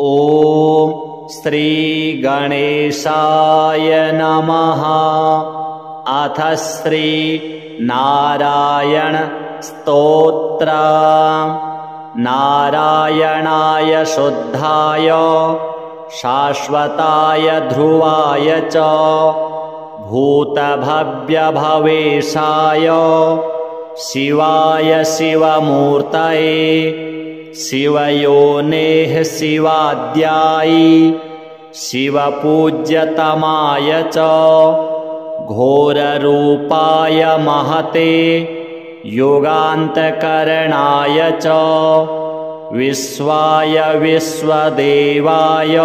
ॐ श्री गणेशाय नमः। अथ श्री नारायण स्तोत्र। नारायणाय शुद्धाय शाश्वताय ध्रुवाय च भूतभव्यभवेशाय शिवाय शिवमूर्तये शिवयोनेः शिवाद्यायी शिवपूज्यतमाय च घोररूपाय महते युगान्तकरणाय च विश्वाय विश्वदेवाय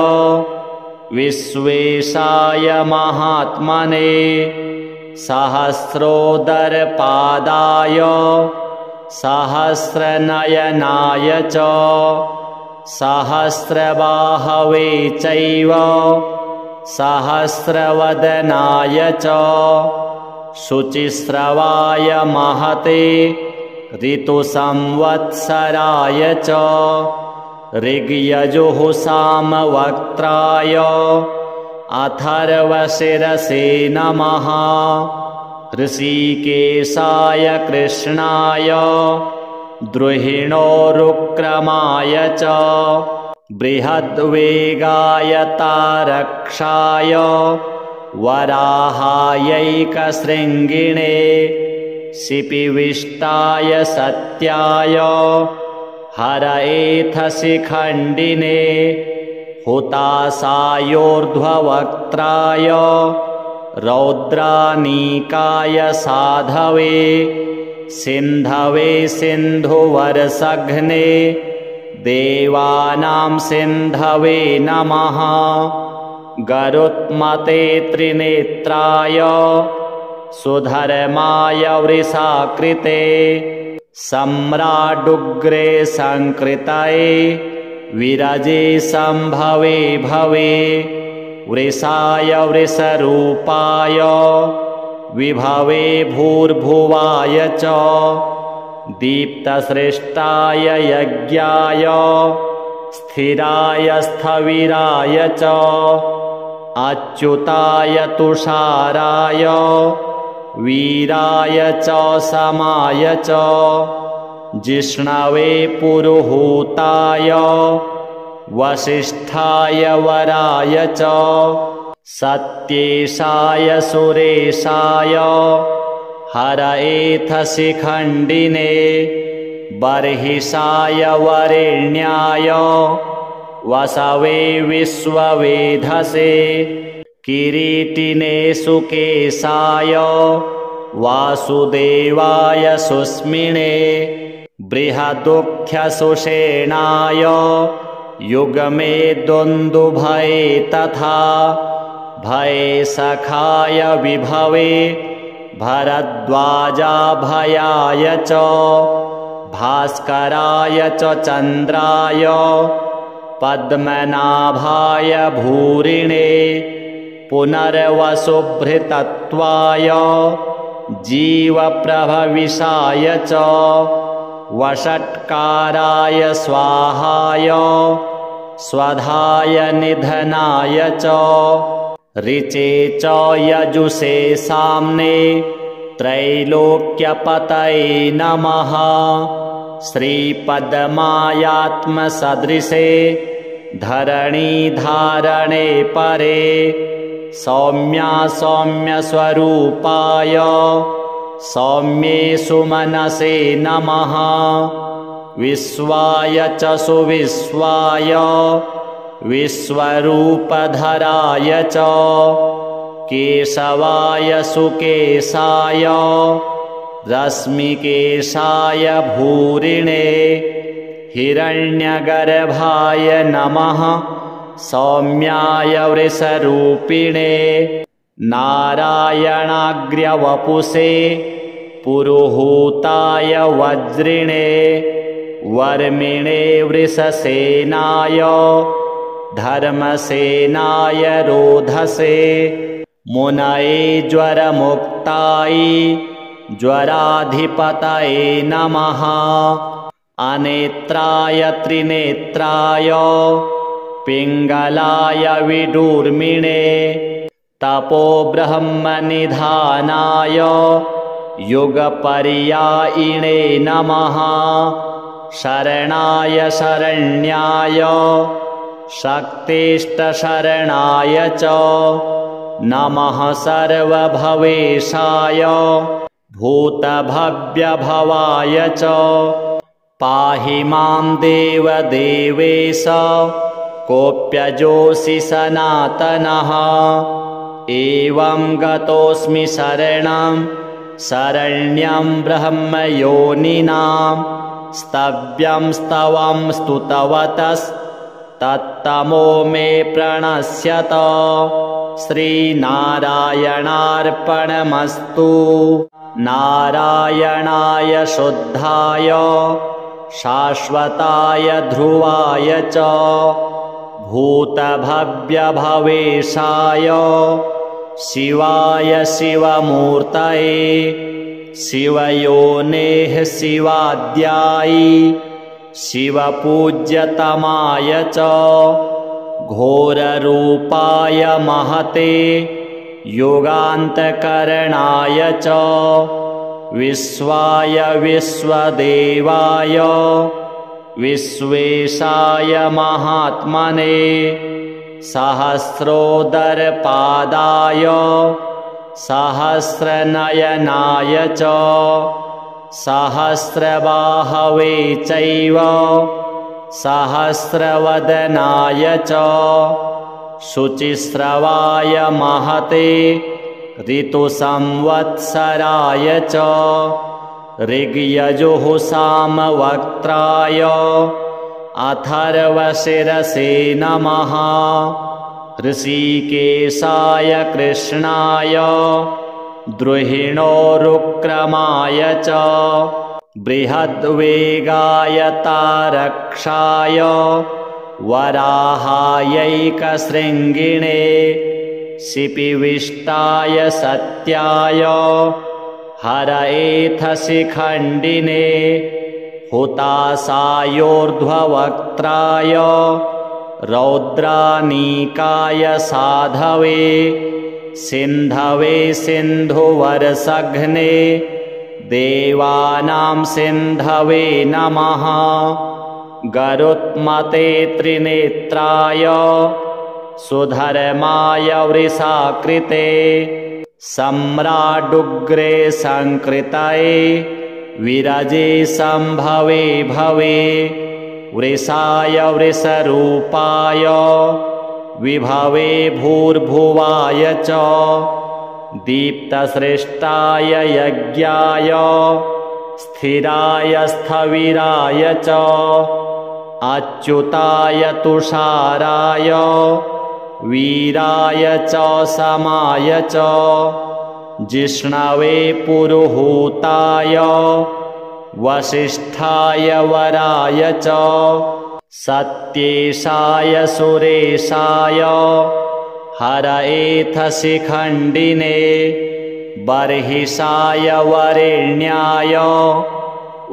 विश्वेशाय महात्मने सहस्रोदरपादाय सहस्रनयनाय च सहस्रबाहवे चैव सहस्रवदनाय च शुचिस्रवाय महते ऋतुसंवत्सराय च ऋग्यजुः सामवक्त्राय अथर्वशिरसे नमः। ऋषिकेशाय कृष्णाय द्रुहिणोरुक्रमाय च बृहद्वेगाय तारक्षाय वराहायैकशृङ्गिणे शिपिविष्टाय सत्याय हरएथशिखण्डिने हुतासायोर्ध्ववक्त्राय रौद्रानीकाय साधवे सिन्धवे सिन्धुवरसघ्ने देवानां सिन्धवे नमः। गरुत्मते त्रिनेत्राय सुधर्माय वृषाकृते सम्राडुग्रे संकृतये विरजे संभवे भवे वृषाय वृषरूपाय विभवे भूर्भुवाय च दीप्तसृष्टाय यज्ञाय स्थिराय स्थविराय च अच्युताय तुषाराय वीराय च समाय च जिष्णवे पुरुहूताय वसिष्ठाय वराय च सत्येशाय सुरेशाय हरएथशिखण्डिने बर्हिषाय वरेण्याय वसवे विश्ववेधसे किरीटिने सुकेशाय वासुदेवाय सुस्मिने बृहदुख्यसुषेणाय युगमे दुन्दुभये तथा भये सखाय विभवे भरद्वाजाभयाय च भास्कराय च चन्द्राय पद्मनाभाय भूरिणे पुनर्वसुभृतत्वाय जीवप्रभविषाय च वषट्काराय स्वाहाय स्वधाय निधनाय च ऋचे च यजुषे साम्ने त्रैलोक्यपतये नमः। श्रीपद्मायात्मसदृशे धरणीधारणे परे सौम्या सौम्यस्वरूपाय सौम्ये सुमनसे नमः। विश्वाय च सुविश्वाय विश्वरूपधराय च केशवाय सुकेशाय रश्मिकेशाय भूरिणे हिरण्यगर्भाय नमः। सौम्याय वृषरूपिणे नारायणाग्र्यवपुषे पुरुहूताय वज्रिणे वर्मिणे वृषसेनाय धर्मसेनाय रोधसे मुनये ज्वरमुक्ताय ज्वराधिपतये नमः। अनेत्राय त्रिनेत्राय पिङ्गलाय विदूर्मिणे तपो ब्रह्मनिधानाय युगपर्यायिणे नमः। शरणाय शरण्याय शक्तिष्टशरणाय च नमः। सर्वभवेशाय भूतभव्यभवाय च पाहि मां देवदेवेश कोऽप्यजोऽसि सनातनः। एवं गतोऽस्मि शरणं शरण्यं ब्रह्मयोनिनां स्तव्यं स्तवं स्तुतवतस्तत्तमो मे प्रणश्यत। श्रीनारायणार्पणमस्तु। नारायणाय शुद्धाय शाश्वताय ध्रुवाय च भूतभव्यभवेशाय शिवाय शिवमूर्तये शिवयोनेः शिवाद्यायि शिवपूज्यतमाय च घोररूपाय महते योगान्तकरणाय च विश्वाय विश्वदेवाय विश्वेशाय महात्मने सहस्रोदरपादाय सहस्रनयनाय च सहस्रबाहवे चैव सहस्रवदनाय च शुचिस्रवाय महते ऋतुसंवत्सराय च ऋग्यजुः सामवक्त्राय अथर्वशिरसे नमः। ऋषिकेशाय कृष्णाय द्रुहिणोरुक्रमाय च बृहद्वेगाय तारक्षाय वराहायैकशृङ्गिणे शिपिविष्टाय सत्याय हरएथशिखण्डिने हुतासायोर्ध्ववक्त्राय रौद्रानीकाय साधवे सिन्धवे सिन्धुवरसघ्ने देवानां सिन्धवे नमः। गरुत्मते त्रिनेत्राय सुधर्माय वृषाकृते सम्राडुग्रे संकृतये विरजे संभवे भवे वृषाय वृषरूपाय विभवे भूर्भुवाय च दीप्तसृष्टाय यज्ञाय स्थिराय स्थविराय च अच्युताय तुषाराय वीराय च समाय च जिष्णवे पुरुहूताय वसिष्ठाय वराय च सत्येशाय सुरेशाय हरएथशिखण्डिने बर्हिषाय वरेण्याय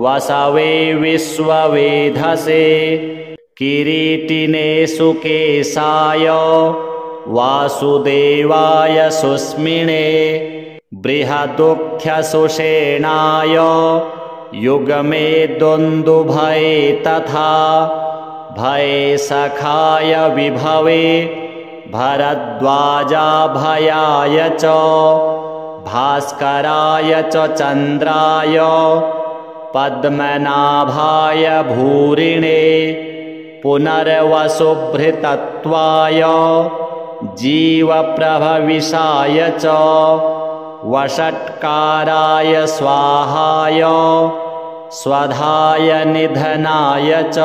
वसवे विश्ववेधसे किरीटिने सुकेशाय वासुदेवाय सुस्मिने बृहदुख्यसुषेणाय युगमे दुन्दुभये तथा भये सखाय विभवे भरद्वाजाभयाय च भास्कराय च चन्द्राय पद्मनाभाय भूरिणे पुनर्वसुभृतत्वाय जीवप्रभविषाय च वषट्काराय स्वाहाय स्वधाय निधनाय च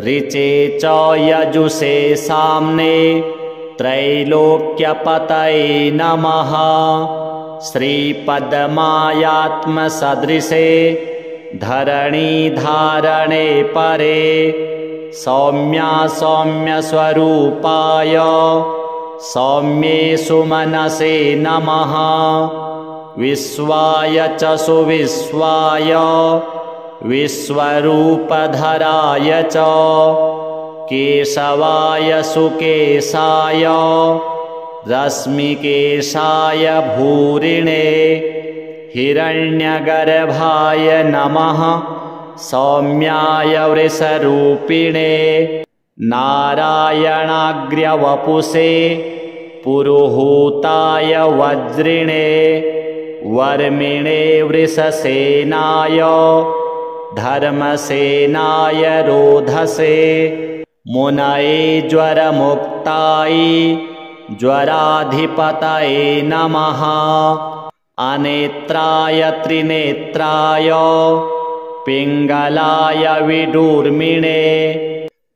ऋचे च यजुषे साम्ने त्रैलोक्यपतये नमः। श्रीपद्मायात्मसदृशे धरणीधारणे परे सौम्या सौम्यस्वरूपाय सौम्ये सुमनसे नमः। विश्वाय च सुविश्वाय विश्वरूपधराय च केशवाय सुकेशाय रश्मिकेशाय भूरिणे हिरण्यगर्भाय नमः सौम्याय वृषरूपिणे नारायणाग्र्यवपुषे पुरुहूताय वज्रिणे वर्मिणे वृषसेनाय धर्मसेनाय रोधसे मुनये ज्वरमुक्ताय ज्वराधिपतये नमः अनेत्राय त्रिनेत्राय पिङ्गलाय विडूर्मिणे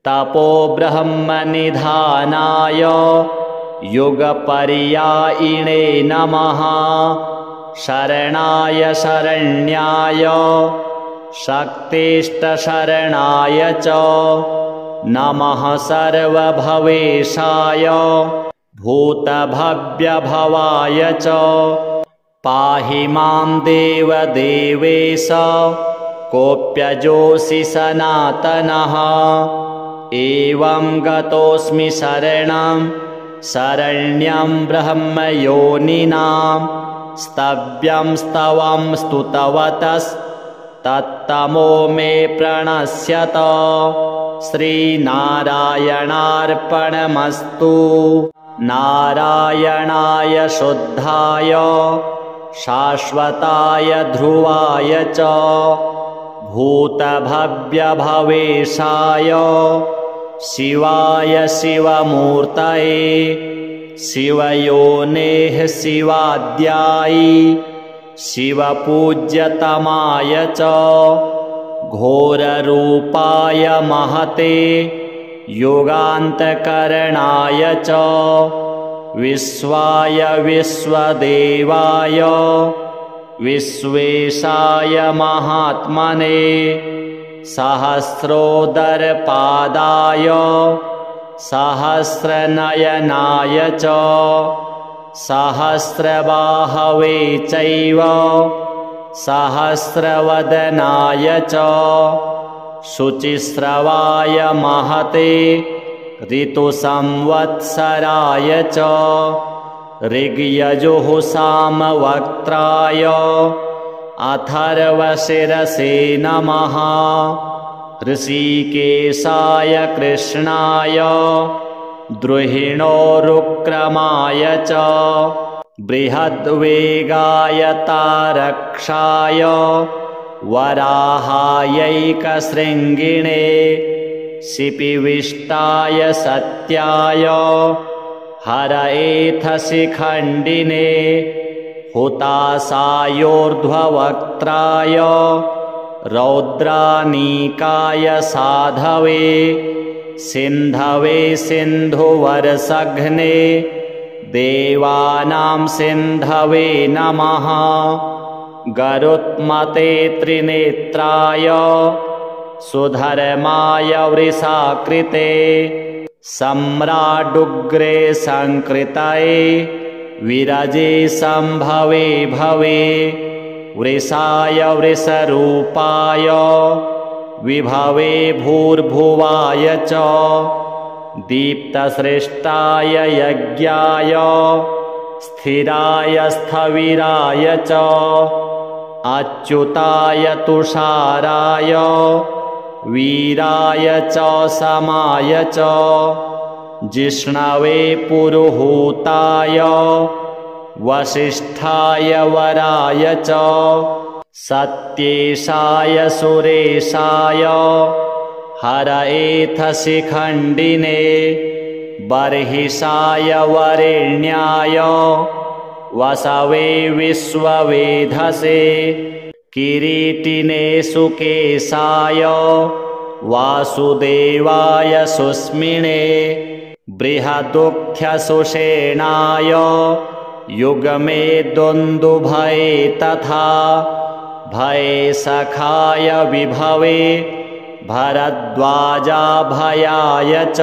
तपो ब्रह्मनिधानाय युगपर्यायिणे नमः शरणाय शरण्याय शक्तिष्टशरणाय च नमः सर्वभवेशाय भूतभव्यभवाय च पाहि मां देवदेवेश कोऽप्यजोऽसि सनातनः एवं गतोऽस्मि शरणं शरण्यं ब्रह्मयोनिनां स्तव्यं स्तवं स्तुतवतस्तत्तमो मे प्रणश्यत श्रीनारायणार्पणमस्तु नारायणाय शुद्धाय शाश्वताय ध्रुवाय च भूतभव्यभवेशाय शिवाय शिवमूर्तये शिवयोनेः शिवाद्याय शिवपूज्यतमाय च घोररूपाय महते योगान्तकरणाय च विश्वाय विश्वदेवाय विश्वेशाय महात्मने सहस्रोदरपादाय सहस्रनयनाय च सहस्रबाहवे चैव सहस्रवदनाय च शुचिस्रवाय महते ऋतुसंवत्सराय च ऋग्यजुः सामवक्त्राय अथर्वशिरसे नमः ऋषिकेशाय कृष्णाय द्रुहिणोरुक्रमाय च बृहद्वेगाय तारक्षाय वराहायैकशृङ्गिणे शिपिविष्टाय सत्याय हरएथशिखण्डिने हुतासायोर्ध्ववक्त्राय रौद्रानीकाय साधवे सिन्धवे सिन्धुवर्षघ्ने देवानां सिन्धवे नमः गरुत्मते त्रिनेत्राय सुधर्माय वृषाकृते सम्राडुग्रे संकृतये विरजे संभवे भवे वृषाय वृषरूपाय विभवे भूर्भुवाय च दीप्तसृष्टाय यज्ञाय स्थिराय स्थविराय च अच्युताय तुषाराय वीराय च समाय च जिष्णवे पुरुहूताय वसिष्ठाय वराय च सत्येशाय सुरेशाय हरएथशिखण्डिने बर्हिषाय वरेण्याय वसवे विश्ववेधसे किरीटिने सुकेशाय वासुदेवाय सुस्मिने बृहदुख्यसुषेणाय युगमे दुन्दुभये तथा भये सखाय विभवे भरद्वाजाभयाय च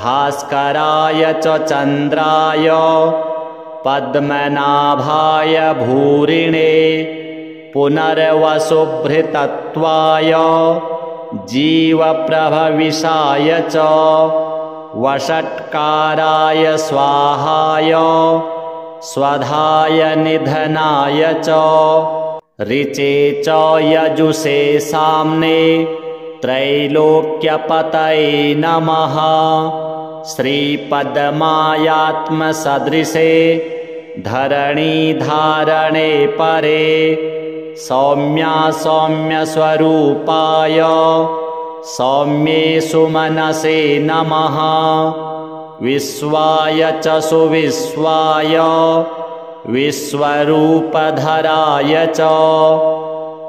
भास्कराय च चन्द्राय पद्मनाभाय भूरिणे पुनर्वसुभृतत्वाय जीवप्रभविषाय च वषट्काराय स्वाहाय स्वधाय निधनाय च ऋचे च यजुषे साम्ने त्रैलोक्यपतये नमः। श्रीपद्मायात्मसदृशे धरणीधारणे परे सौम्या सौम्यस्वरूपाय सौम्ये सुमनसे नमः। विश्वाय च सुविश्वाय विश्वरूपधराय च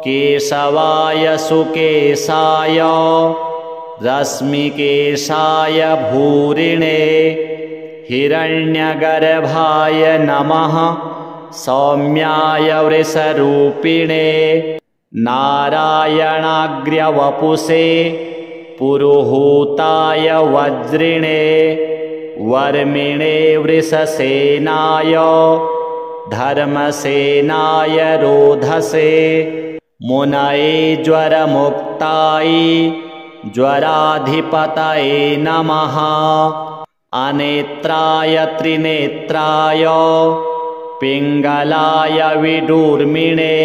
केशवाय सुकेशाय रश्मिकेशाय भूरिणे हिरण्यगर्भाय नमः। सौम्याय वृषरूपिणे नारायणाग्र्यवपुषे पुरुहूताय वज्रिणे वर्मिणे वृषसेनाय धर्मसेनाय रोधसे मुनये ज्वरमुक्ताय ज्वराधिपतये नमः। अनेत्राय त्रिनेत्राय पिङ्गलाय विडूर्मिणे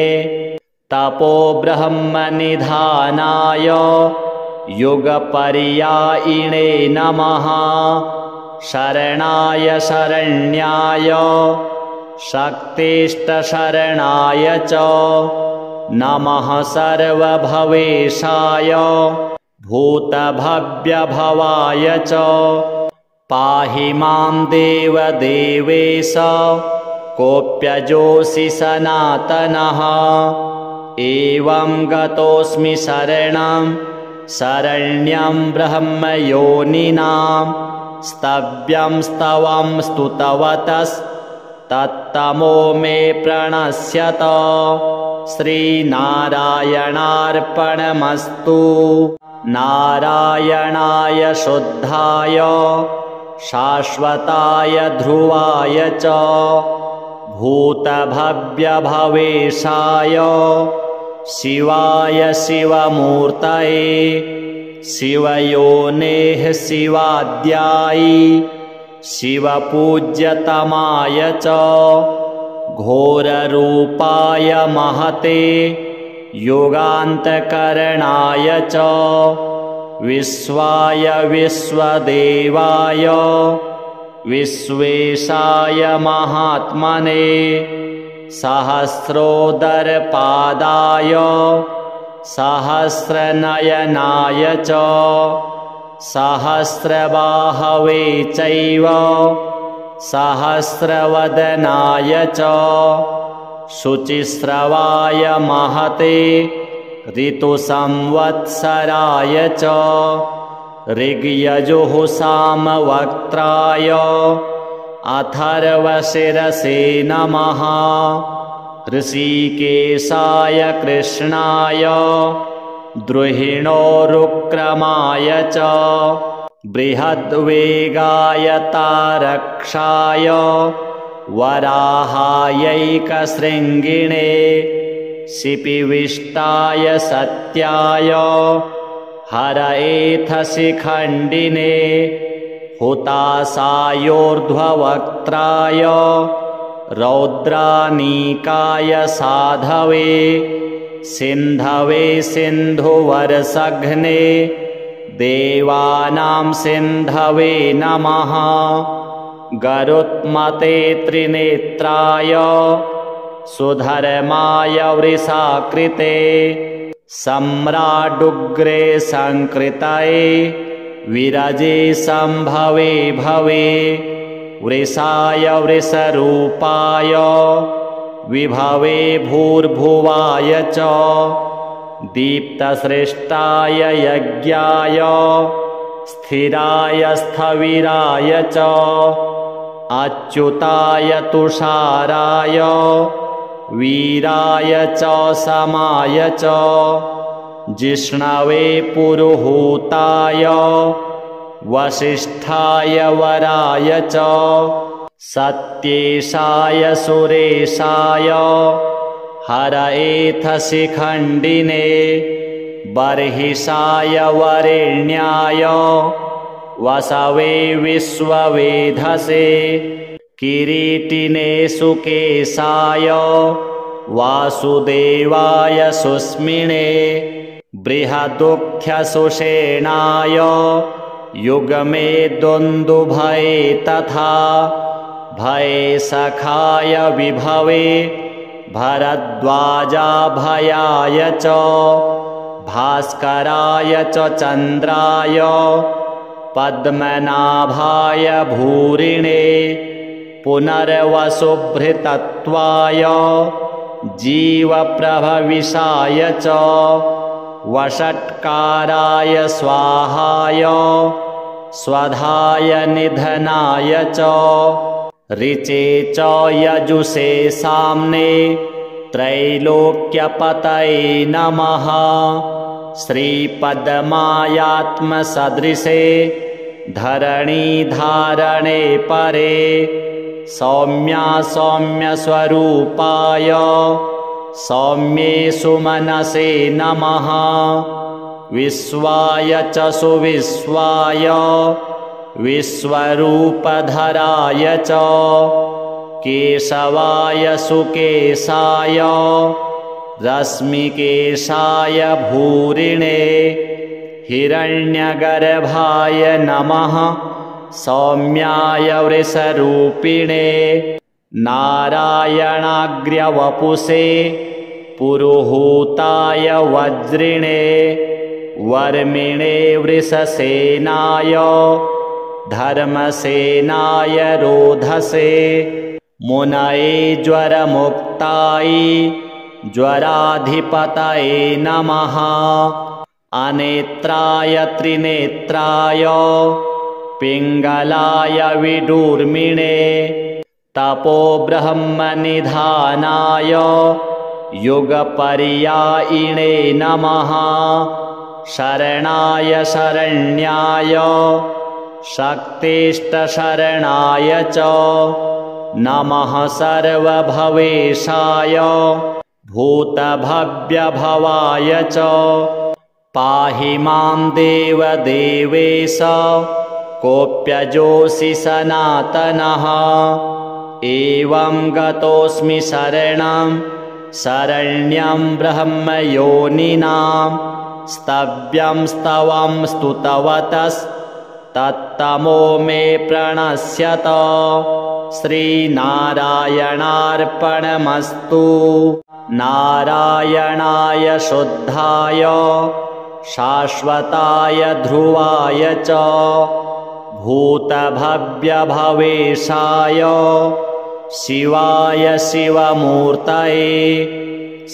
तपो ब्रह्मनिधानाय युगपर्यायिणे नमः। शरणाय शरण्याय शक्तिष्टशरणाय च नमः। सर्वभवेशाय भूतभव्यभवाय च पाहि मां देवदेवेश कोऽप्यजोऽसि सनातनः। एवं गतोऽस्मि शरणं शरण्यं ब्रह्मयोनिनां स्तव्यं स्तवं स्तुतवतस्तत्तमो मे प्रणश्यत। श्रीनारायणार्पणमस्तु। नारायणाय शुद्धाय शाश्वताय ध्रुवाय च भूतभव्यभवेशाय शिवाय शिवमूर्तये शिवयोनेः शिवाद्याय शिवपूज्यतमाय च घोररूपाय महते युगान्तकरणाय च विश्वाय विश्वदेवाय विश्वेशाय महात्मने सहस्रोदरपादाय सहस्रनयनाय च सहस्रबाहवे चैव सहस्रवदनाय च शुचिस्रवाय महते ऋतुसंवत्सराय च ऋग्यजुः सामवक्त्राय अथर्वशिरसे नमः। ऋषिकेशाय कृष्णाय द्रुहिणोरुक्रमाय च बृहद्वेगाय तारक्षाय वराहायैकशृङ्गिणे शिपिविष्टाय सत्याय हरएथशिखण्डिने हुतासायोर्ध्ववक्त्राय रौद्रानीकाय साधवे सिन्धवे सिन्धुवर्षघ्ने देवानां सिन्धवे नमः। गरुत्मते त्रिनेत्राय सुधर्माय वृषाकृते सम्राडुग्रे संकृतये विरजे संभवे भवे वृषाय वृषरूपाय विभवे भूर्भुवाय च दीप्तसृष्टाय यज्ञाय स्थिराय स्थविराय च अच्युताय तुषाराय वीराय च समाय च जिष्णवे पुरुहूताय वसिष्ठाय वराय च सत्येशाय सुरेशाय हरएथशिखण्डिने बर्हिषाय वरेण्याय वसवे विश्ववेधसे किरीटिने सुकेशाय वासुदेवाय सुस्मिने बृहदुख्यसुषेणाय युग्मे दुन्दुभये तथा भये सखाय विभवे भरद्वाजाभयाय च भास्कराय च चन्द्राय पद्मनाभाय भूरिणे पुनर्वसुभृतत्वाय जीवप्रभविषाय च वषट्काराय स्वाहाय स्वधाय निधनाय च ऋचे च यजुषे साम्ने त्रैलोक्यपतये नमः श्रीपद्मायात्मसदृशे धरणीधारणे परे सौम्यस्वरूपाय सौम्ये सुमनसे नमः विश्वाय च सुविश्वाय विश्वरूपधराय च केशवाय सुकेशाय रश्मिकेशाय भूरिणे हिरण्यगर्भाय नमः सौम्याय वृषरूपिणे नारायणाग्र्यवपुषे पुरुहूताय वज्रिणे वर्मिणे वृषसेनाय धर्मसेनाय रोधसे मुनये ज्वरमुक्ताय ज्वराधिपतये नमः अनेत्राय त्रिनेत्राय पिङ्गलाय विडूर्मिणे तपोब्रह्मनिधानाय युगपर्यायिणे नमः शरणाय शरण्याय शक्तिष्टशरणाय च नमः सर्वभवेशाय भूतभव्यभवाय च पाहि मां देवदेवेश कोऽप्यजोऽसि सनातनः एवं गतोऽस्मि शरणं शरण्यं ब्रह्मयोनिनां स्तव्यं स्तवं स्तुतवतस्तत्तमो मे प्रणश्यत श्रीनारायणार्पणमस्तु नारायणाय शुद्धाय शाश्वताय ध्रुवाय च भूतभव्यभवेशाय शिवाय शिवमूर्तये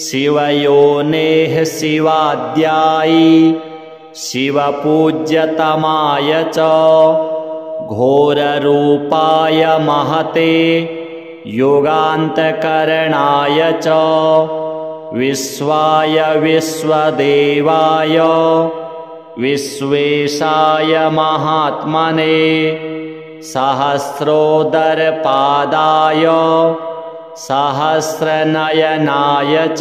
शिवयोनेः शिवाद्याय शिवपूज्यतमाय च घोररूपाय महते युगान्तकरणाय च विश्वाय विश्वदेवाय विश्वेशाय महात्मने सहस्रोदरपादाय सहस्रनयनाय च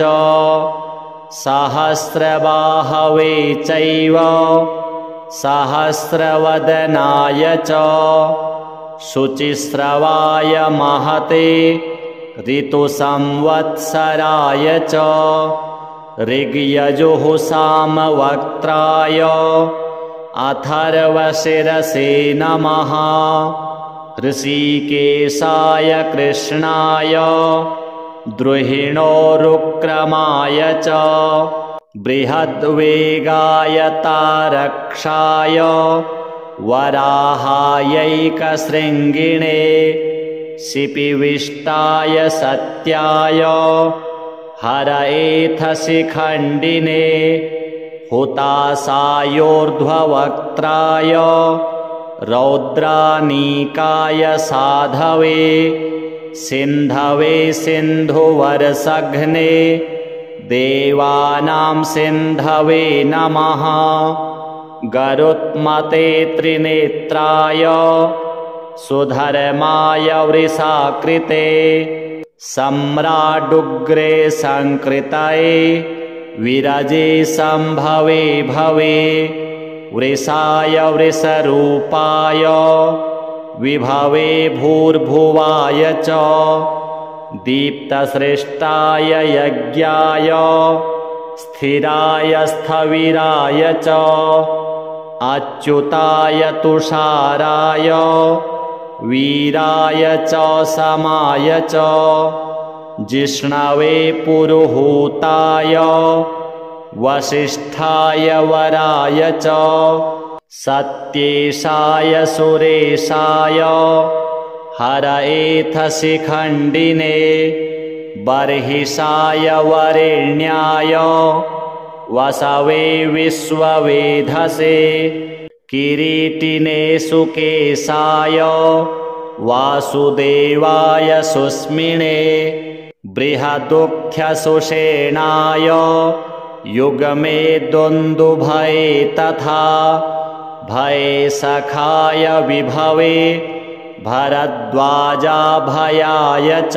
सहस्रबाहवे चैव सहस्रवदनाय च शुचिस्रवाय महते ऋतुसंवत्सराय च ऋग्यजुः सामवक्त्राय अथर्वशिरसे नमः ऋषिकेशाय कृष्णाय द्रुहिणोरुक्रमाय च बृहद्वेगाय तारक्षाय वराहायैकशृङ्गिणे शिपिविष्टाय सत्याय हरएथशिखण्डिने हुतासायोर्ध्ववक्त्राय रौद्रानीकाय साधवे सिन्धवे सिन्धुवरसघ्ने देवानां सिन्धवे नमः गरुत्मते त्रिनेत्राय सुधर्माय वृषाकृते सम्राडुग्रे संकृतये विरजे संभवे भवे वृषाय वृषरूपाय विभवे भूर्भुवाय च दीप्तसृष्टाय यज्ञाय स्थिराय स्थविराय च अच्युताय तुषाराय वीराय च समाय च जिष्णवे पुरुहूताय वसिष्ठाय वराय च सत्येशाय सुरेशाय हरएथ शिखण्डिने बर्हिषाय वरेण्याय वसवे विश्ववेधसे किरीटिने सुकेशाय वासुदेवाय सुस्मिने बृहदुख्यसुषेणाय युगमे दुन्दुभये तथा भये सखाय विभवे भरद्वाजाभयाय च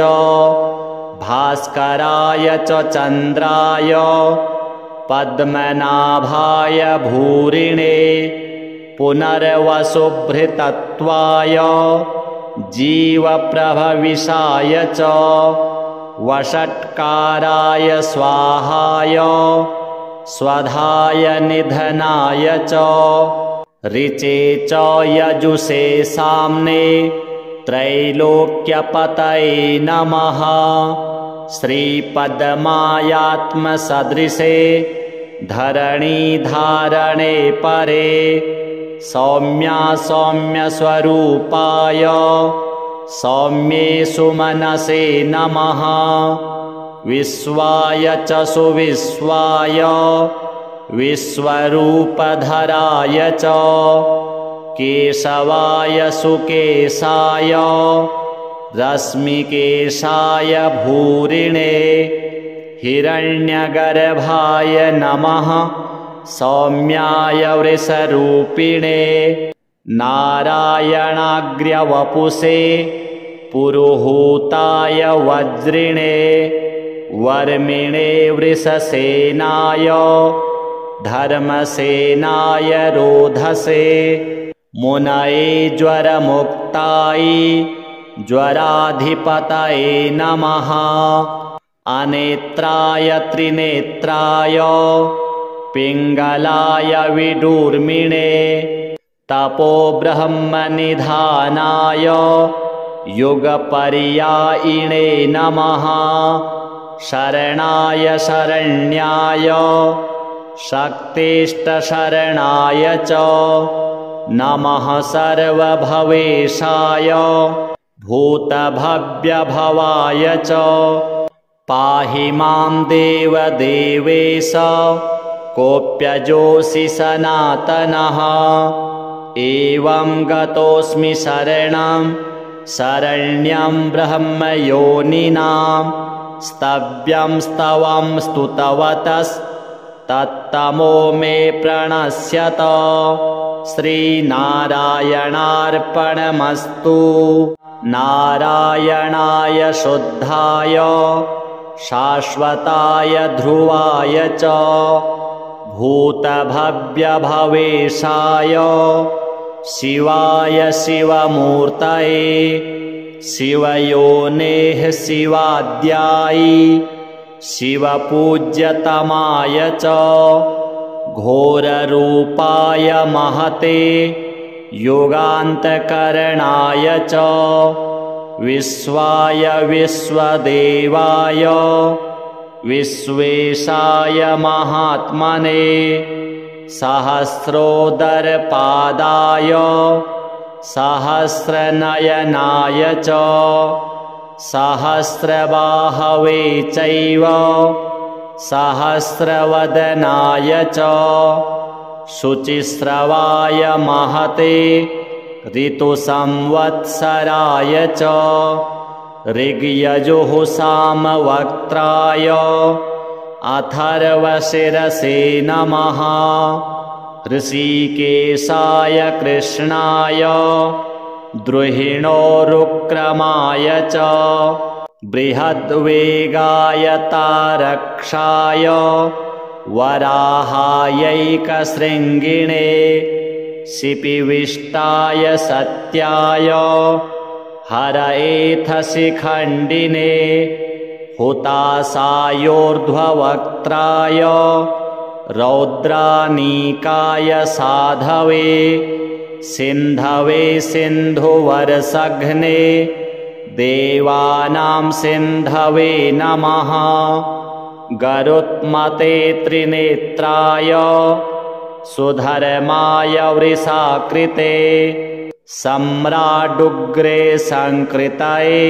भास्कराय च चन्द्राय पद्मनाभाय भूरिणे पुनर्वसुभृतत्वाय जीवप्रभविषाय च वषट्काराय स्वाहाय स्वधाय निधनाय च ऋचे च यजुषे साम्ने त्रैलोक्यपतये नमः श्रीपद्मायात्मसदृशे धरणीधारणे परे सौम्या सौम्यस्वरूपाय सौम्ये सुमनसे नमः विश्वाय च सुविश्वाय विश्वरूपधराय च केशवाय सुकेशाय रश्मिकेशाय भूरिणे हिरण्यगर्भाय नमः सौम्याय वृषरूपिणे नारायणाग्र्यवपुषे पुरुहूताय वज्रिणे वर्मिणे वृषसेनाय धर्मसेनाय रोधसे मुनये ज्वरमुक्ताय ज्वराधिपतये नमः अनेत्राय त्रिनेत्राय पिङ्गलाय विडूर्मिणे तपो ब्रह्मनिधानाय युगपर्यायिणे नमः शरणाय शरण्याय शक्तिष्टशरणाय च नमः सर्वभवेशाय भूतभव्यभवाय च पाहि मां देवदेवेश कोऽप्यजोऽसि सनातनः एवं गतोऽस्मि शरणं शरण्यं ब्रह्मयोनिनां स्तव्यं स्तवं स्तुतवतस्तत्तमो मे प्रणश्यत श्रीनारायणार्पणमस्तु नारायणाय शुद्धाय शाश्वताय ध्रुवाय च भूतभव्यभवेशाय शिवाय शिवमूर्तये शिवयोनेः शिवाद्यायि शिवपूज्यतमाय च घोररूपाय महते युगान्तकरणाय च विश्वाय विश्वदेवाय विश्वेशाय महात्मने सहस्रोदरपादाय सहस्रनयनाय च सहस्रबाहवे चैव सहस्रवदनाय च शुचिस्रवाय महते ऋतुसंवत्सराय च ऋग्यजुः सामवक्त्राय अथर्वशिरसे नमः ऋषिकेशाय कृष्णाय द्रुहिणोरुक्रमाय च बृहद्वेगाय तारक्षाय वराहायैकशृङ्गिणे शिपिविष्टाय सत्याय हरएथशिखण्डिने हुतासायोर्ध्ववक्त्राय रौद्रानीकाय साधवे सिन्धवे सिन्धुवर्षघ्ने देवानां सिन्धवे नमः। गरुत्मते त्रिनेत्राय सुधर्माय वृषाकृते सम्राडुग्रे संकृतये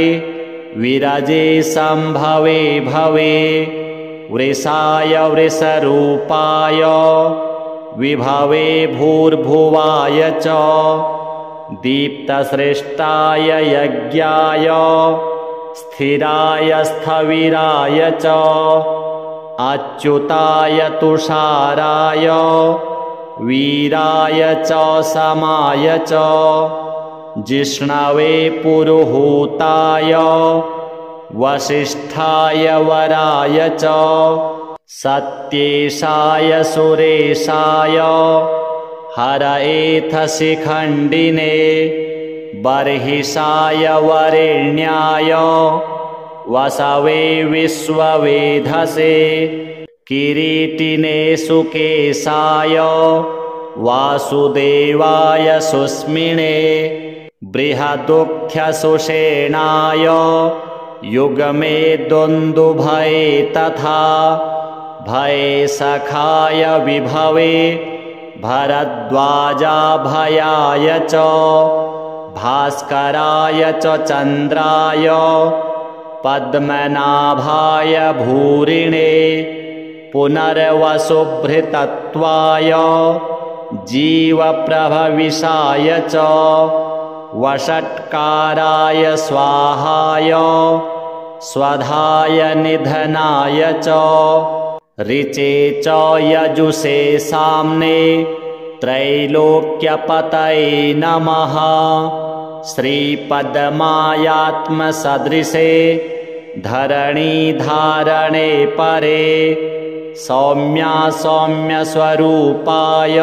विरजे संभवे भवे। वृषाय वृषरूपाय विभवे भूर्भुवाय च दीप्तसृष्टाय यज्ञाय स्थिराय स्थविराय च अच्युताय तुषाराय वीराय च समाय च जिष्णवे पुरुहूताय वसिष्ठाय वराय च सत्येशाय सुरेशाय हरएथशिखण्डिने बर्हिषाय वरेण्याय वसवे विश्ववेधसे किरीटिने सुकेशाय वासुदेवाय सुस्मिने बृहदुख्यसुषेणाय युगमे दुन्दुभये तथा भये सखाय विभवे भरद्वाजाभयाय च भास्कराय च चन्द्राय पद्मनाभाय भूरिणे पुनर्वसुभृतत्वाय जीवप्रभविषाय च वषट्काराय स्वाहाय स्वधाय निधनाय च ऋचे च यजुषे साम्ने त्रैलोक्यपतये नमः। श्रीपद्मायात्मसदृशे धरणीधारणे परे सौम्या सौम्यस्वरूपाय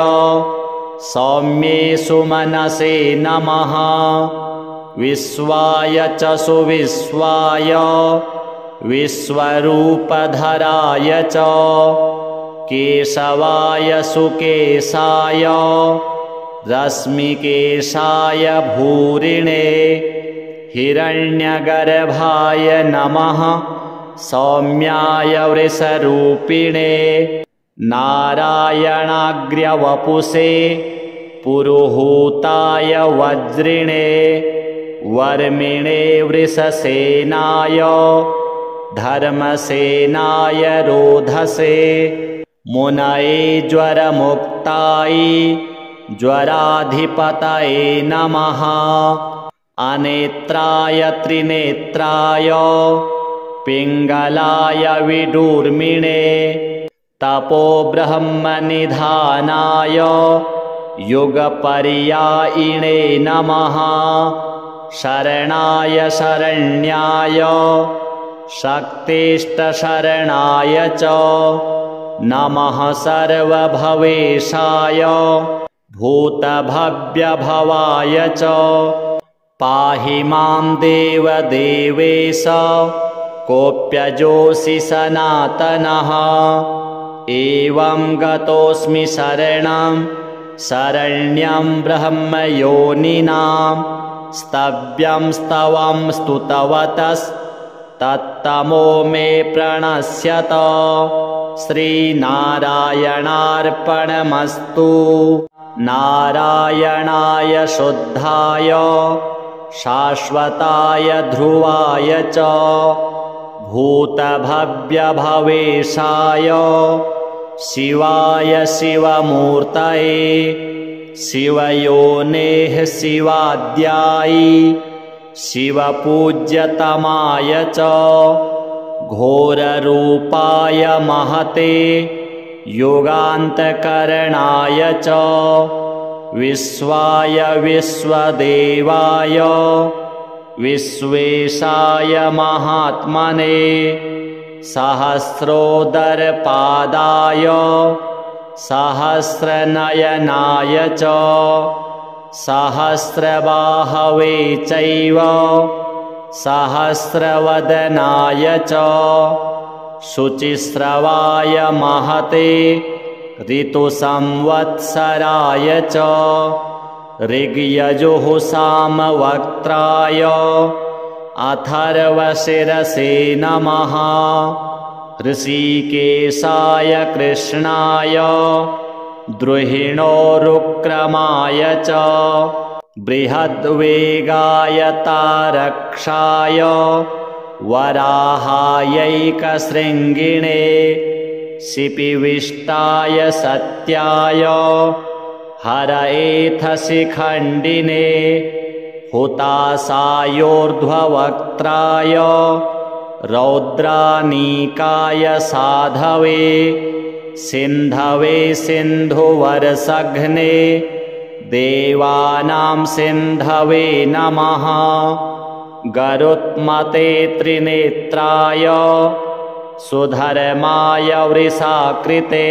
सौम्ये सुमनसे नमः। विश्वाय च सुविश्वाय विश्वरूपधराय च केशवाय सुकेशाय रश्मिकेशाय भूरिणे हिरण्यगर्भाय नमः। सौम्याय वृषरूपिणे नारायणाग्र्यवपुषे पुरुहूताय वज्रिणे वर्मिणे वृषसेनाय धर्मसेनाय रोधसे मुनये ज्वरमुक्ताय ज्वराधिपतये नमः। अनेत्राय त्रिनेत्राय पिङ्गलाय विडूर्मिणे तपोब्रह्मनिधानाय युगपर्यायिणे नमः। शरणाय शरण्याय शक्तिष्टशरणाय च नमः। सर्वभवेशाय भूतभव्यभवाय च पाहि मां देवदेवेश कोऽप्यजोऽसि सनातनः। एवं गतोऽस्मि शरणं शरण्यं ब्रह्मयोनिनां स्तव्यं स्तवं स्तुतवतस्तत्तमो मे प्रणश्यत। श्रीनारायणार्पणमस्तु। नारायणाय शुद्धाय शाश्वताय ध्रुवाय च भूतभव्यभवेशाय शिवाय शिवमूर्तये शिवयोनेः शिवाद्यायि शिवपूज्यतमाय च घोररूपाय महते योगान्तकरणाय च विश्वाय विश्वदेवाय विश्वेशाय महात्मने सहस्रोदरपादाय सहस्रनयनाय च सहस्रबाहवे चैव सहस्रवदनाय च शुचिस्रवाय महते ऋतुसंवत्सराय च ऋग्यजुः सामवक्त्राय अथर्वशिरसे नमः ऋषिकेशाय कृष्णाय द्रुहिणोरुक्रमाय च बृहद्वेगाय तारक्षाय वराहायैकशृङ्गिणे शिपिविष्टाय सत्याय हरएथशिखण्डिने हुतासायोर्ध्ववक्त्राय रौद्रानीकाय साधवे सिन्धवे सिन्धुवर्षघ्ने देवानां सिन्धवे नमः गरुत्मते त्रिनेत्राय सुधर्माय वृषाकृते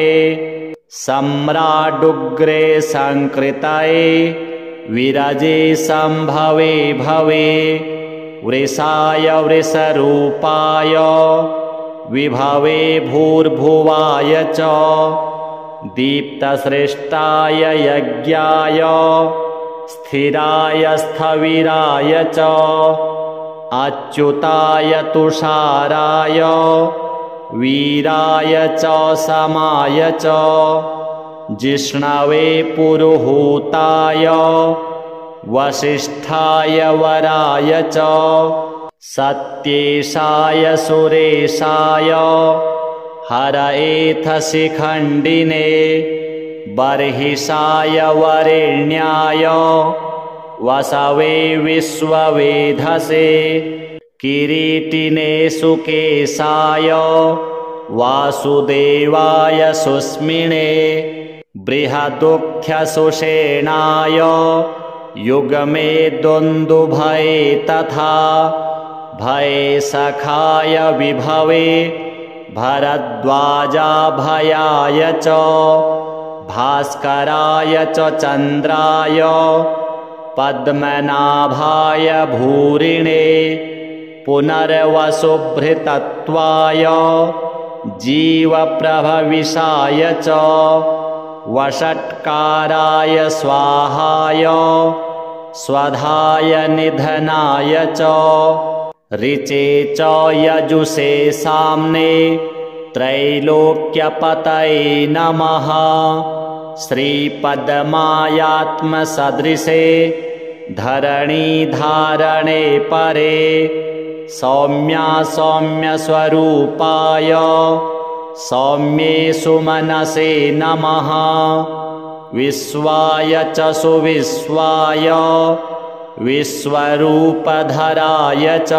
सम्राडुग्रे संकृतये विरजे संभवे भवे वृषाय वृषरूपाय विभवे भूर्भुवाय च दीप्तसृष्टाय यज्ञाय स्थिराय स्थविराय च अच्युताय तुषाराय वीराय च समाय च जिष्णवे पुरुहूताय वसिष्ठाय वराय च सत्येशाय सुरेशाय हरएथशिखण्डिने बर्हिषाय वरेण्याय वसवे विश्ववेधसे किरीटिने सुकेशाय वासुदेवाय सुस्मिने बृहदुख्यसुषेणाय युगमे दुन्दुभये तथा भये सखाय विभवे भरद्वाजाभयाय च भास्कराय च चन्द्राय पद्मनाभाय भूरिणे पुनर्वसुभृतत्वाय जीवप्रभविषाय च वषट्काराय स्वाहाय स्वधाय निधनाय च ऋचे च यजुषे साम्ने त्रैलोक्यपतये नमः श्रीपद्मायात्मसदृशे धरणीधारणे परे सौम्या सौम्यस्वरूपाय सौम्ये सुमनसे नमः विश्वाय च सुविश्वाय विश्वरूपधराय च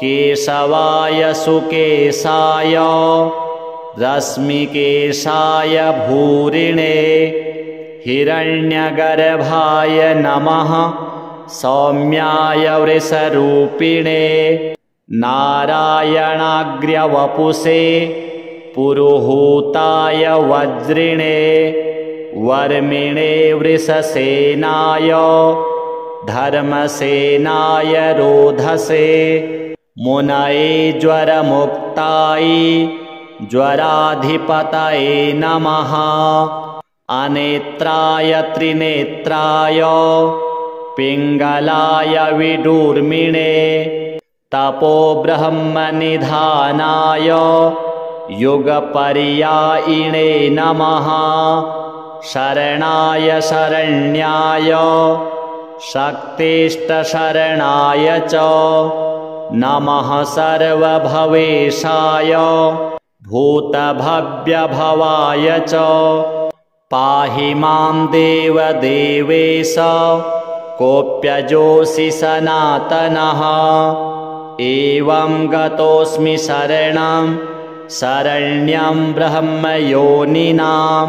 केशवाय सुकेशाय रश्मिकेशाय भूरिणे हिरण्यगर्भाय नमः सौम्याय वृषरूपिणे नारायणाग्र्यवपुषे पुरुहूताय वज्रिणे वर्मिणे वृषसेनाय धर्मसेनाय रोधसे मुनये ज्वरमुक्ताय ज्वराधिपतये नमः अनेत्राय त्रिनेत्राय पिङ्गलाय विडूर्मिणे तपो ब्रह्मनिधानाय युगपर्यायिणे नमः शरणाय शरण्याय शक्तिष्टशरणाय च नमः सर्वभवेशाय भूतभव्यभवाय च पाहि मां देवदेवेश कोऽप्यजोऽसि सनातनः एवं गतोऽस्मि शरणं शरण्यं ब्रह्मयोनिनां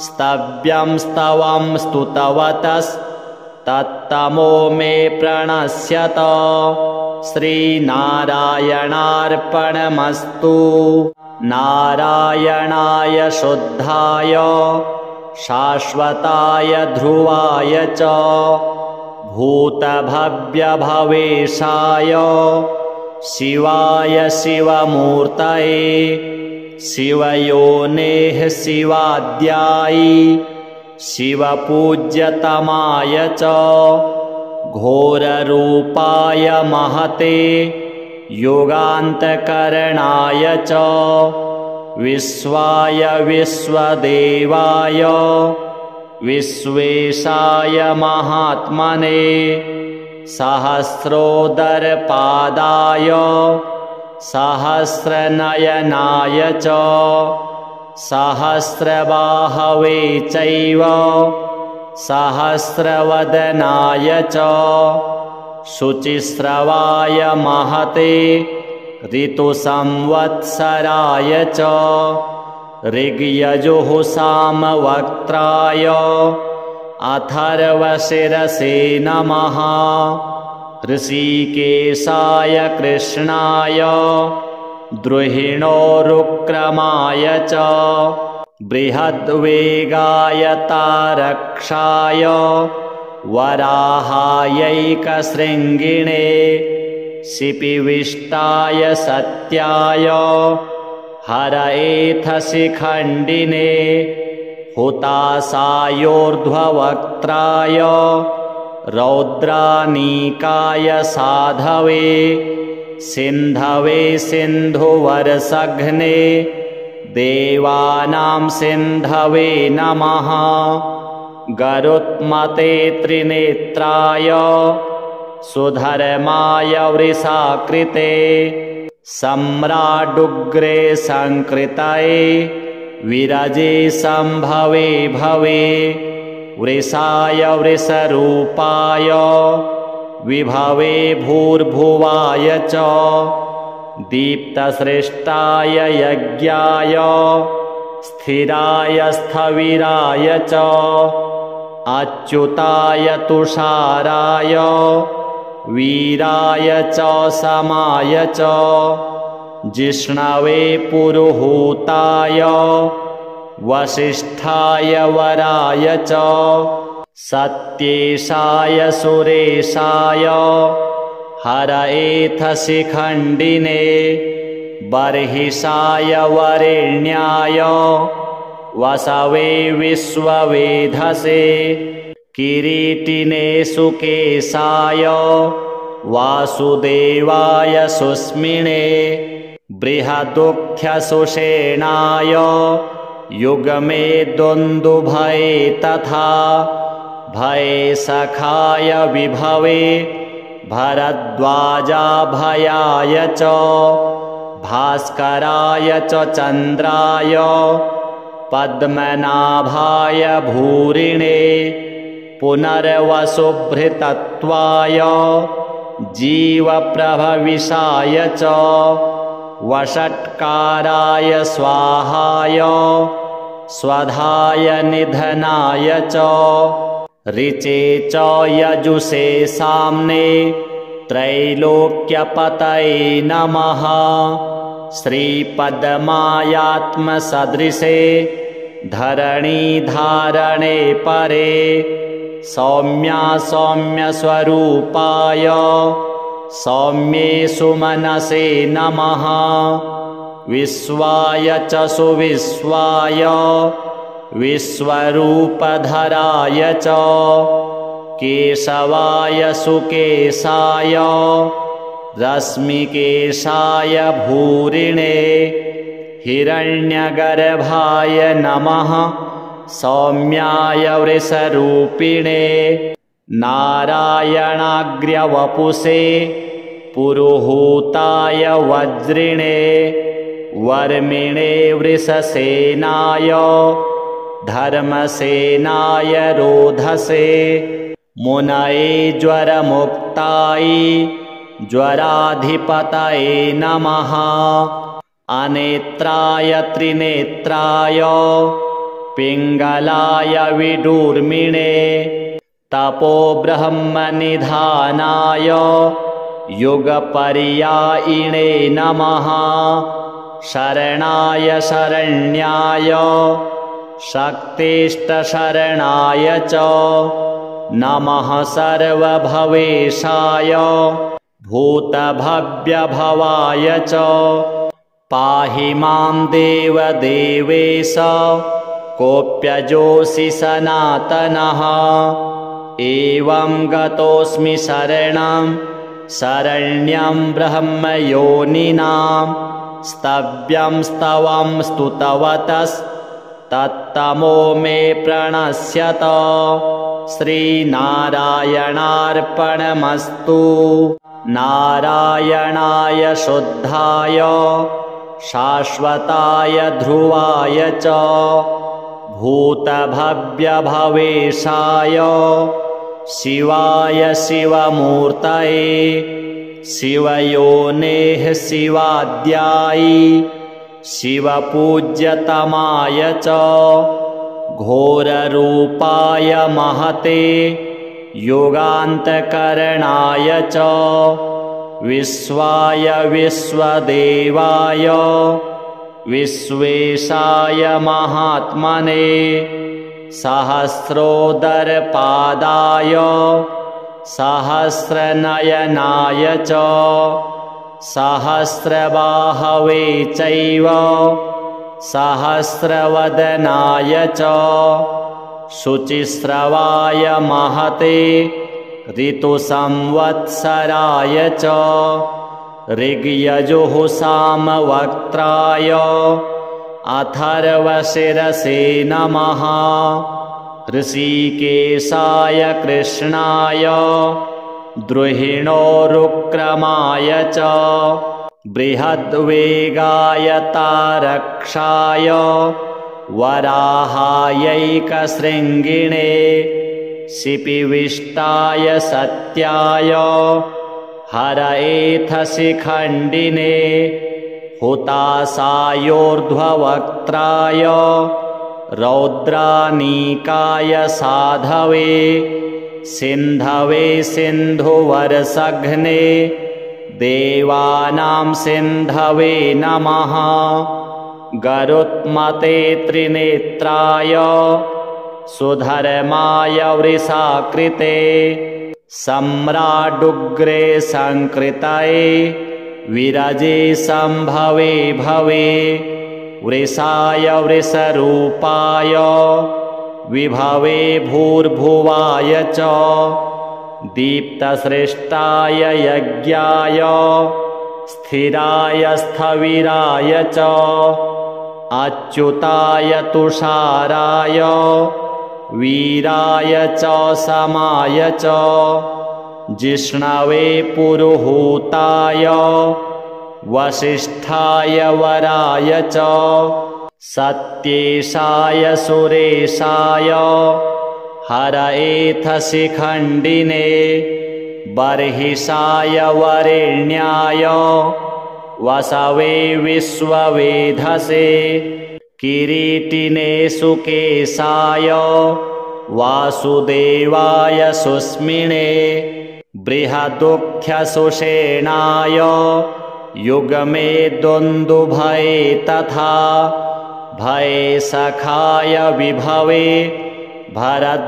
स्तव्यं स्तवं स्तुतवतस्तत्तमो मे प्रणश्यत श्रीनारायणार्पणमस्तु। नारायणाय शुद्धाय शाश्वताय ध्रुवाय च भूतभव्यभवेशाय शिवाय शिवमूर्तये शिवयोनेः शिवाद्यायि शिवपूज्यतमाय च घोररूपाय महते युगान्तकरणाय च विश्वाय विश्वदेवाय विश्वेशाय महात्मने सहस्रोदरपादाय सहस्रनयनाय च सहस्रबाहवे चैव सहस्रवदनाय च शुचिस्रवाय महते ऋतुसंवत्सराय च ऋग्यजुः सामवक्त्राय अथर्वशिरसे नमः। ऋषिकेशाय कृष्णाय द्रुहिणोरुक्रमाय च बृहद्वेगाय तारक्षाय वराहायैकशृङ्गिणे शिपिविष्टाय सत्याय हरएथशिखण्डिने हुतासायोर्ध्ववक्त्राय रौद्रानीकाय साधवे सिन्धवे सिन्धुवर्षघ्ने देवानां सिन्धवे नमः। गरुत्मते त्रिनेत्राय सुधर्माय वृषाकृते सम्राडुग्रे संकृतये विरजे संभवे भवे वृषाय वृषरूपाय विभवे भूर्भुवाय च दीप्तसृष्टाय यज्ञाय स्थिराय स्थविराय च अच्युताय तुषाराय वीराय च समाय च जिष्णवे पुरुहूताय वसिष्ठाय वराय च सत्येशाय सुरेशाय हरएथशिखण्डिने बर्हिषाय वरेण्याय वसवे विश्ववेधसे किरीटिने सुकेशाय वासुदेवाय सुस्मिने बृहदुख्यसुषेणाय युगमे दुन्दुभये तथा भये सखाय विभवे भरद्वाजाभयाय च भास्कराय च चन्द्राय पद्मनाभाय भूरिणे पुनर्वसुभृतत्वाय जीवप्रभविषाय च वषट्काराय स्वाहाय स्वधाय निधनाय च ऋचे च यजुषे साम्ने त्रैलोक्यपतये नमः। श्रीपद्मायात्मसदृशे धरणीधारणे परे सौम्या सौम्यस्वरूपाय सौम्ये सुमनसे नमः। विश्वाय च सुविश्वाय विश्वरूपधराय च केशवाय सुकेशाय रश्मिकेशाय भूरिणे हिरण्यगर्भाय नमः। सौम्याय वृषरूपिणे नारायणाग्र्यवपुषे पुरुहूताय वज्रिणे वर्मिणे वृषसेनाय धर्मसेनाय रोधसे मुनये ज्वरमुक्ताय ज्वराधिपतये नमः। अनेत्राय त्रिनेत्राय पिङ्गलाय विडूर्मिणे तपो ब्रह्मनिधानाय युगपर्यायिणे नमः शरणाय शरण्याय शक्तिष्टशरणाय च नमः सर्वभवेशाय भूतभव्यभवाय च पाहि मां देवदेवेश कोऽप्यजोऽसि सनातनः एवं गतोऽस्मि शरणं शरण्यं ब्रह्मयोनिनां स्तव्यं स्तवं स्तुतवतस्तत्तमो मे प्रणश्यत श्रीनारायणार्पणमस्तु नारायणाय शुद्धाय शाश्वताय ध्रुवाय च भूतभव्यभवेशाय शिवाय शिवमूर्तये शिवयोनेः शिवाद्यायी शिवपूज्यतमाय च घोररूपाय महते योगान्तकरणाय च विश्वाय विश्वदेवाय विश्वेशाय महात्मने सहस्रोदरपादाय सहस्रनयनाय च सहस्रबाहवे चैव सहस्रवदनाय च शुचिस्रवाय महते ऋतुसंवत्सराय च ऋग्यजुः सामवक्त्राय अथर्वशिरसे नमः ऋषिकेशाय कृष्णाय द्रुहिणोरुक्रमाय च बृहद्वेगाय तारक्षाय वराहायैकशृङ्गिणे शिपिविष्टाय सत्याय हरएथशिखण्डिने हुतासायोर्ध्ववक्त्राय रौद्रानीकाय साधवे सिन्धवे सिन्धुवर्षघ्ने देवानां सिन्धवे नमः गरुत्मते त्रिनेत्राय सुधर्माय वृषाकृते सम्राडुग्रे संकृतये विरजे संभवे भवे वृषाय वृषरूपाय विभवे भूर्भुवाय च दीप्तसृष्टाय यज्ञाय स्थिराय स्थविराय च अच्युताय तुषाराय वीराय च समाय च जिष्णवे पुरुहूताय वसिष्ठाय वराय च सत्येशाय सुरेशाय हरएथशिखण्डिने बर्हिषाय वरेण्याय वसवे विश्ववेधसे किरीटिने सुकेशाय वासुदेवाय सुस्मिने बृहदुख्यसुषेणाय युगमे दुन्दुभये तथा भये सखाय विभवे भरद्वाजाभयाय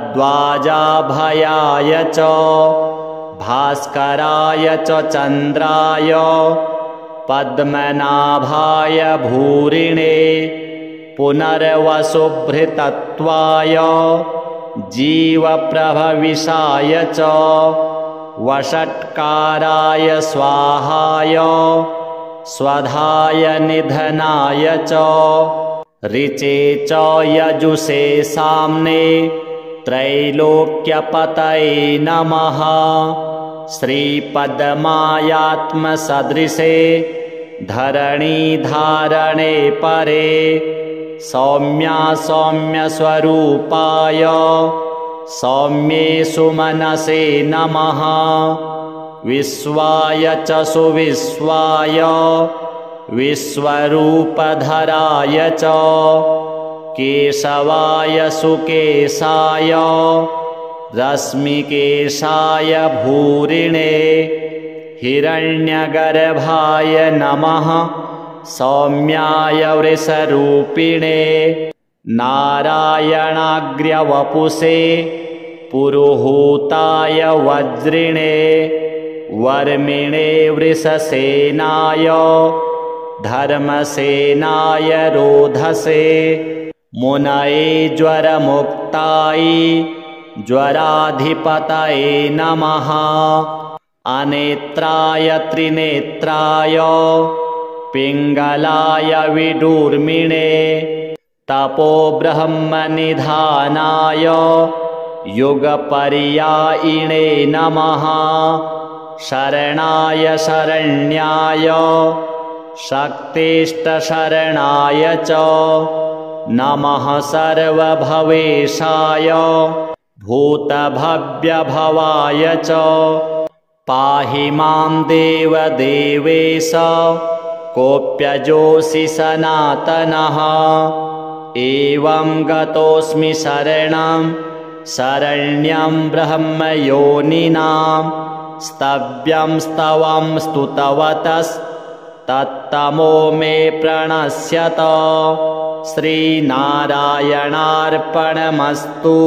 च भास्कराय च चन्द्राय पद्मनाभाय भूरिणे पुनर्वसुभृतत्वाय जीवप्रभविषाय च वषट्काराय स्वाहाय स्वधाय निधनाय च ऋचे च यजुषे साम्ने त्रैलोक्यपतये नमः श्रीपद्मायात्मसदृशे धरणीधारणे परे सौम्या सौम्यस्वरूपाय सौम्ये सुमनसे नमः विश्वाय च सुविश्वाय विश्वरूपधराय च केशवाय सुकेशाय रश्मिकेशाय भूरिणे हिरण्यगर्भाय नमः सौम्याय वृषरूपिणे नारायणाग्र्यवपुषे पुरुहूताय वज्रिणे वर्मिणे वृषसेनाय धर्मसेनाय रोधसे मुनये ज्वरमुक्ताय ज्वराधिपतये नमः अनेत्राय त्रिनेत्राय पिङ्गलाय विडूर्मिणे तपोब्रह्मनिधानाय युगपर्यायिणे नमः शरणाय शरण्याय शक्तिष्टशरणाय च नमः सर्वभवेशाय भूतभव्यभवाय च पाहि मां देवदेवेश कोऽप्यजोऽसि सनातनः एवं गतोऽस्मि शरणं शरण्यं ब्रह्मयोनिनां स्तव्यं स्तवं स्तुतवतस्तत्तमो मे प्रणश्यत श्रीनारायणार्पणमस्तु।